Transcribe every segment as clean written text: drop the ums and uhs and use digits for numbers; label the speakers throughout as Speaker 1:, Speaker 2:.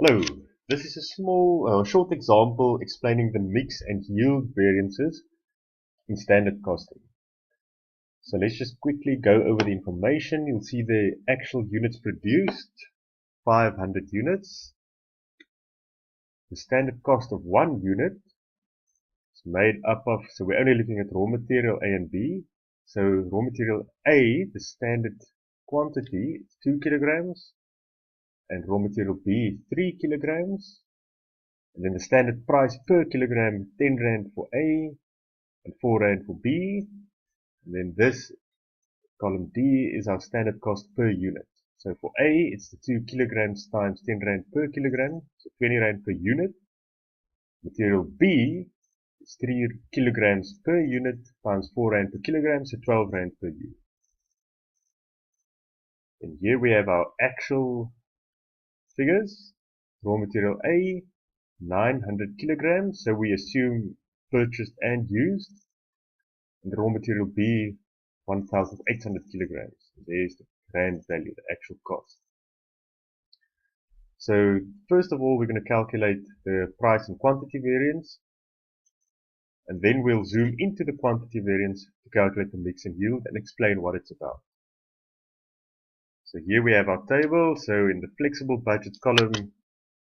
Speaker 1: Hello, this is a short example explaining the mix and yield variances in standard costing. So let's just quickly go over the information. You'll see the actual units produced, 500 units. The standard cost of one unit is made up of, so we're only looking at raw material A and B. So raw material A, the standard quantity, is 2 kilograms, and raw material B, 3 kilograms. And then the standard price per kilogram, 10 Rand for A and 4 Rand for B. And then this column D is our standard cost per unit. So for A, it's the 2 kilograms times 10 Rand per kilogram, so 20 Rand per unit. Material B is 3 kilograms per unit times 4 Rand per kilogram, so 12 Rand per unit. And here we have our actual figures. Raw material A, 900 kilograms, so we assume purchased and used. And the raw material B, 1,800 kilograms. There's the Rand value, the actual cost. So first of all, we're going to calculate the price and quantity variance. And then we'll zoom into the quantity variance to calculate the mix and yield and explain what it's about. So here we have our table. So in the flexible budget column,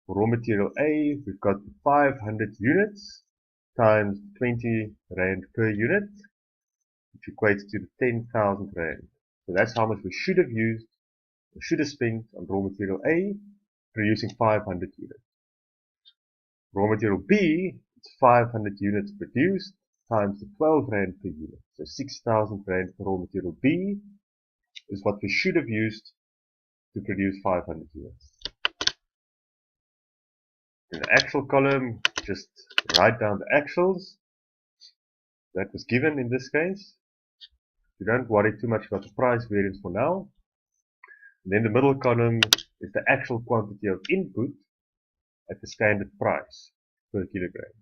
Speaker 1: for raw material A, we've got 500 units times 20 Rand per unit, which equates to the 10,000 Rand. So that's how much we should have used, or should have spent on raw material A, producing 500 units. Raw material B, it's 500 units produced, times the 12 Rand per unit. So 6,000 Rand for raw material B is what we should have used to produce 500 units. In the actual column, just write down the actuals that was given in this case. You don't worry too much about the price variance for now. And then the middle column is the actual quantity of input at the standard price per kilogram.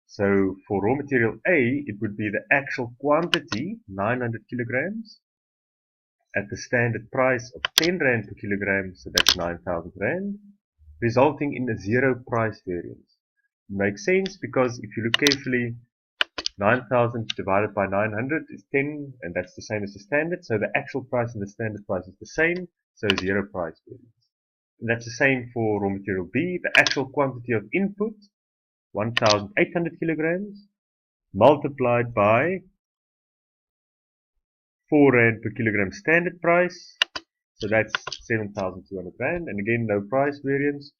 Speaker 1: So for raw material A, it would be the actual quantity, 900 kilograms, at the standard price of 10 Rand per kilogram, so that's 9,000 Rand, resulting in a zero price variance. It makes sense because if you look carefully, 9,000 divided by 900 is 10, and that's the same as the standard, so the actual price and the standard price is the same, so zero price variance. And that's the same for raw material B, the actual quantity of input, 1,800 kilograms, multiplied by 4 Rand per kilogram standard price, so that's 7,200 Rand, and again no price variance,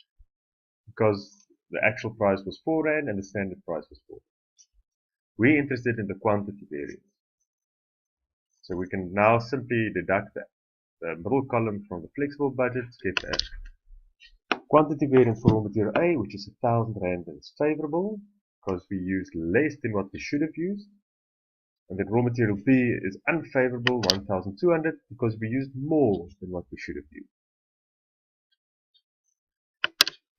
Speaker 1: because the actual price was 4 Rand and the standard price was 4 Rand. We're interested in the quantity variance. So we can now simply deduct the middle column from the flexible budget to get a quantity variance for raw material A, which is 1,000 Rand, and it's favorable because we used less than what we should have used. And then raw material B is unfavorable, 1,200, because we used more than what we should have used.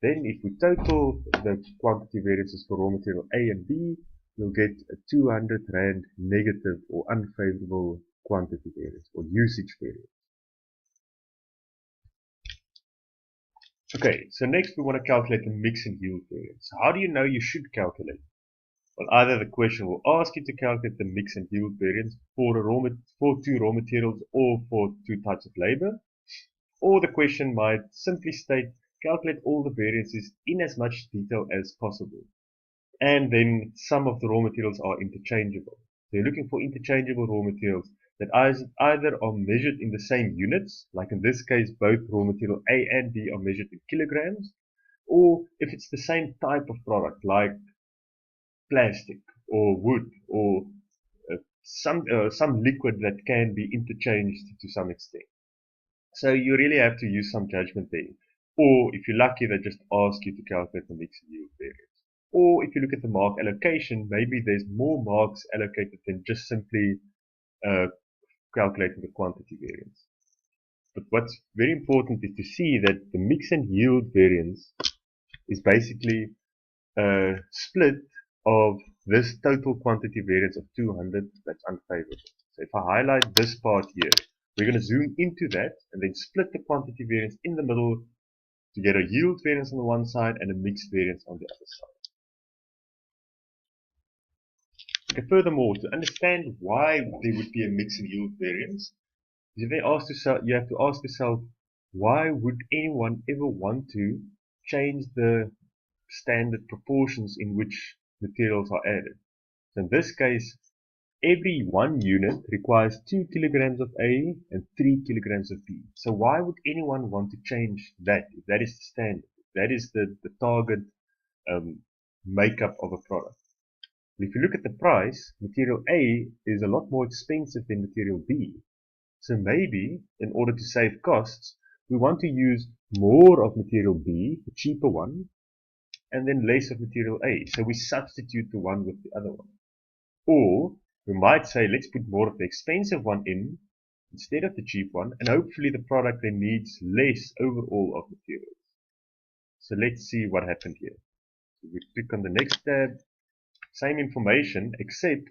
Speaker 1: Then if we total the quantity variances for raw material A and B, we'll get a 200 Rand negative or unfavorable quantity variance or usage variance. Okay, so next we want to calculate the mix and yield variance. How do you know you should calculate? Well, either the question will ask you to calculate the mix and yield variance for two raw materials or for two types of labor, or the question might simply state calculate all the variances in as much detail as possible. And then some of the raw materials are interchangeable. So you're looking for interchangeable raw materials that either are measured in the same units, like in this case both raw material A and B are measured in kilograms, or if it's the same type of product like plastic or wood or some liquid that can be interchanged to some extent. So you really have to use some judgment there. Or if you're lucky, they just ask you to calculate the mix and yield variance. Or if you look at the mark allocation, maybe there's more marks allocated than just simply calculating the quantity variance. But what's very important is to see that the mix and yield variance is basically a split of this total quantity variance of 200 that's unfavorable. So if I highlight this part here, we're going to zoom into that and then split the quantity variance in the middle to get a yield variance on the one side and a mixed variance on the other side. Okay, furthermore, to understand why there would be a mix and yield variance, you have to ask yourself, why would anyone ever want to change the standard proportions in which materials are added? So in this case, every 1 unit requires 2 kilograms of A and 3 kilograms of B. So why would anyone want to change that if that is the standard, if that is the target makeup of a product? If you look at the price, material A is a lot more expensive than material B. So maybe, in order to save costs, we want to use more of material B, the cheaper one, and then less of material A. So we substitute the one with the other one. Or we might say, let's put more of the expensive one in instead of the cheap one, and hopefully the product then needs less overall of materials. So let's see what happened here. So we click on the next tab, same information, except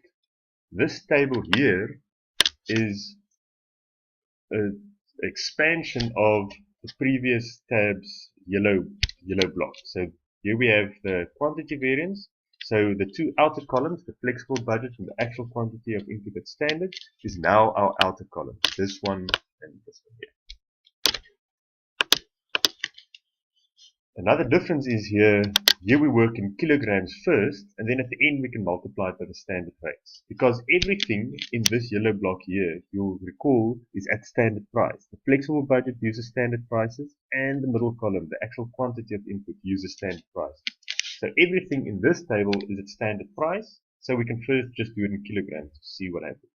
Speaker 1: this table here is an expansion of the previous tab's yellow block. So here we have the quantity variance. So the two outer columns, the flexible budget and the actual quantity of input at standard, is now our outer column. This one and this one here. Another difference is here we work in kilograms first, and then at the end we can multiply it by the standard rates. Because everything in this yellow block here, you'll recall, is at standard price. The flexible budget uses standard prices, and the middle column, the actual quantity of input, uses standard prices. So everything in this table is at standard price, so we can first just do it in kilograms to see what happens.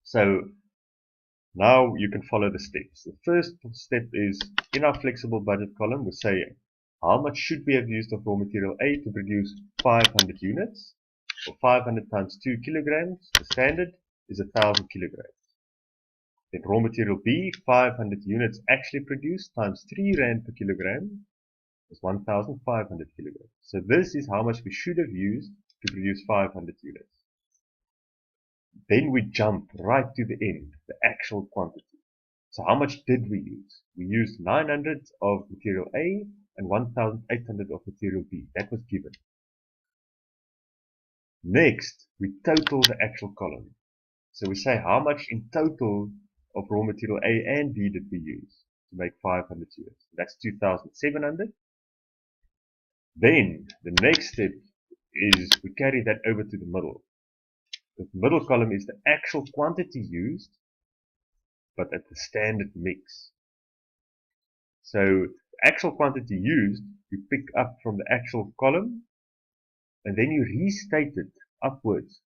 Speaker 1: So now you can follow the steps. The first step is, in our flexible budget column, we say, how much should we have used of raw material A to produce 500 units? Or 500 times 2 kilograms, the standard is 1,000 kilograms. Then raw material B, 500 units actually produced times 3 rand per kilogram is 1,500 kilograms. So this is how much we should have used to produce 500 units. Then we jump right to the end, the actual quantity. So how much did we use? We used 900 of material A and 1,800 of material B. That was given. Next, we total the actual column. So we say how much in total of raw material A and B did we use to make 500 units. That's 2,700. Then the next step is we carry that over to the middle. The middle column is the actual quantity used, but at the standard mix. So the actual quantity used, you pick up from the actual column, and then you restate it upwards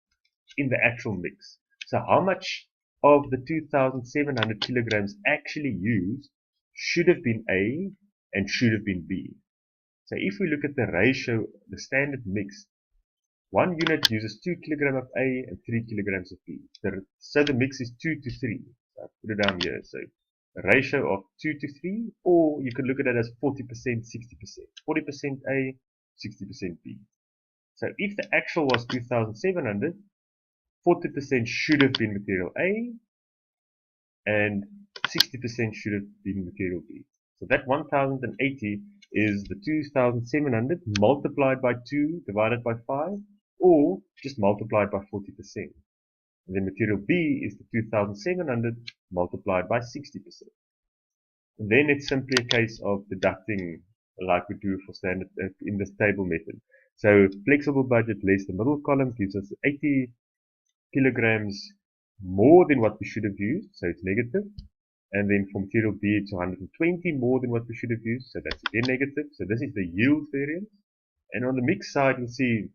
Speaker 1: in the actual mix. So how much of the 2,700 kilograms actually used should have been A and should have been B. So if we look at the ratio, the standard mix, 1 unit uses 2 kilograms of A and 3 kilograms of B. So the mix is 2 to 3. So I'll put it down here. So a ratio of 2 to 3, or you can look at it as 40%, 60%. 40% A, 60% B. So if the actual was 2,700, 40% should have been material A, and 60% should have been material B. So that 1,080 is the 2,700 multiplied by 2 divided by 5, or just multiplied by 40%. And then material B is the 2,700 multiplied by 60%. And then it's simply a case of deducting like we do for standard in this table method. So flexible budget less the middle column gives us 80 kilograms more than what we should have used, so it's negative. And then for material B, it's 120 more than what we should have used, so that's again negative. So this is the yield variance. And on the mix side, you'll see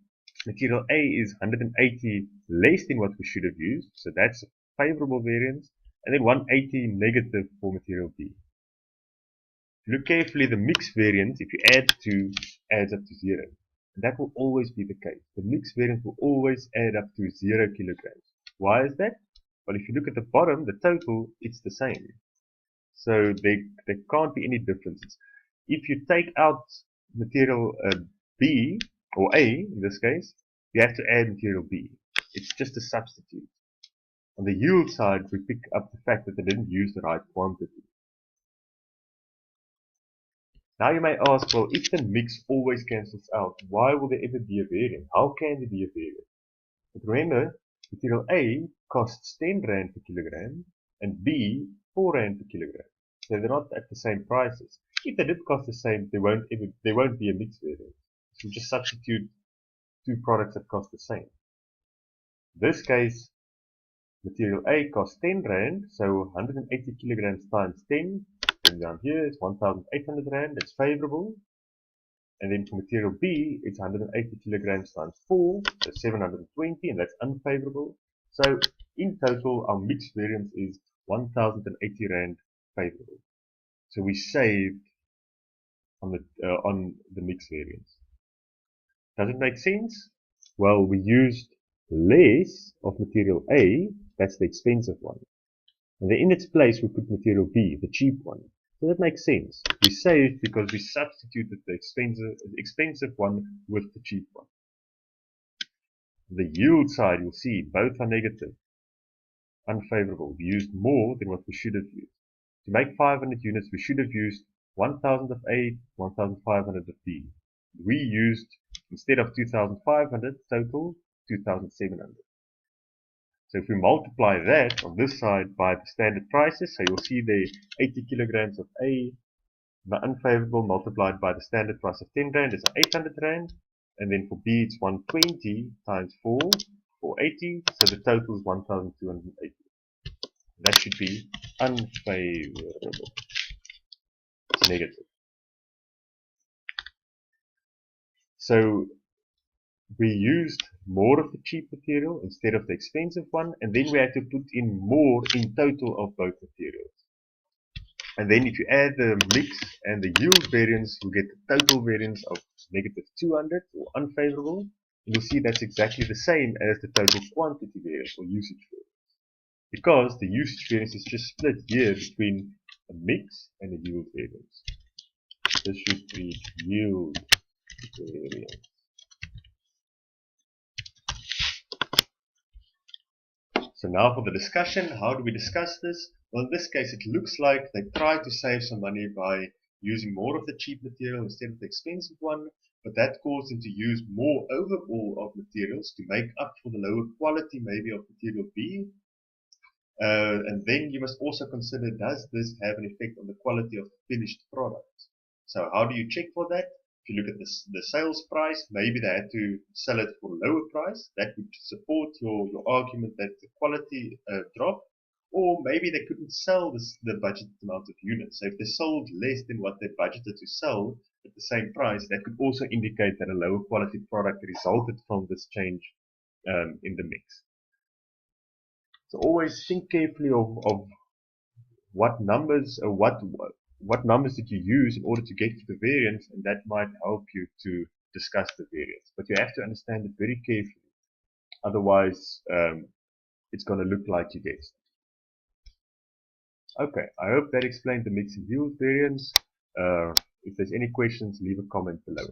Speaker 1: material A is 180 less than what we should have used, so that's a favorable variance. And then 180 negative for material B. If you look carefully, the mix variance, if you add 2, adds up to 0. And that will always be the case. The mix variance will always add up to 0 kilograms. Why is that? Well, if you look at the bottom, the total, it's the same. So there can't be any differences. If you take out material B, or A in this case, you have to add material B. It's just a substitute. On the yield side, we pick up the fact that they didn't use the right quantity. Now you may ask, well, if the mix always cancels out, why will there ever be a variance? How can there be a variance? But remember, material A costs 10 Rand per kilogram and B 4 Rand per kilogram. So they're not at the same prices. If they did cost the same, there won't be a mix variance. So just substitute two products that cost the same. In this case, material A costs 10 Rand, so 180 kilograms times 10, and down here it's 1,800 Rand, that's favorable. And then for material B, it's 180 kilograms times 4, so 720, and that's unfavorable. So in total, our mixed variance is 1,080 Rand favorable. So we saved on the mixed variance. Does it make sense? Well, we used less of material A, that's the expensive one. And then in its place, we put material B, the cheap one. So that makes sense. We saved because we substituted the expensive one with the cheap one. The yield side, you'll see, both are negative, unfavorable. We used more than what we should have used. To make 500 units, we should have used 1,000 of A, 1,500 of B. We used, instead of 2,500 total, 2,700. So if we multiply that on this side by the standard prices, so you'll see there 80 kilograms of A, the unfavorable multiplied by the standard price of 10 Rand is 800 Rand. And then for B it's 120 times 4, 480, so the total is 1,280. That should be unfavorable. It's negative. So we used more of the cheap material instead of the expensive one, and then we had to put in more in total of both materials. And then if you add the mix and the yield variance, you get the total variance of negative 200 or unfavorable. And you'll see that's exactly the same as the total quantity variance or usage variance. Because the usage variance is just split here between a mix and a yield variance. This should be yield variance. So now for the discussion, how do we discuss this? Well, in this case, it looks like they tried to save some money by using more of the cheap material instead of the expensive one, but that caused them to use more overall of materials to make up for the lower quality maybe of material B. And then you must also consider, does this have an effect on the quality of the finished product? So how do you check for that? If you look at the sales price, maybe they had to sell it for a lower price. That would support your argument that the quality dropped. Or maybe they couldn't sell the budgeted amount of units. So if they sold less than what they budgeted to sell at the same price, that could also indicate that a lower quality product resulted from this change in the mix. So always think carefully of what numbers or what numbers did you use in order to get to the variance, and that might help you to discuss the variance. But you have to understand it very carefully. Otherwise, it's going to look like you guessed. Okay, I hope that explained the mix and yield variance. If there's any questions, leave a comment below.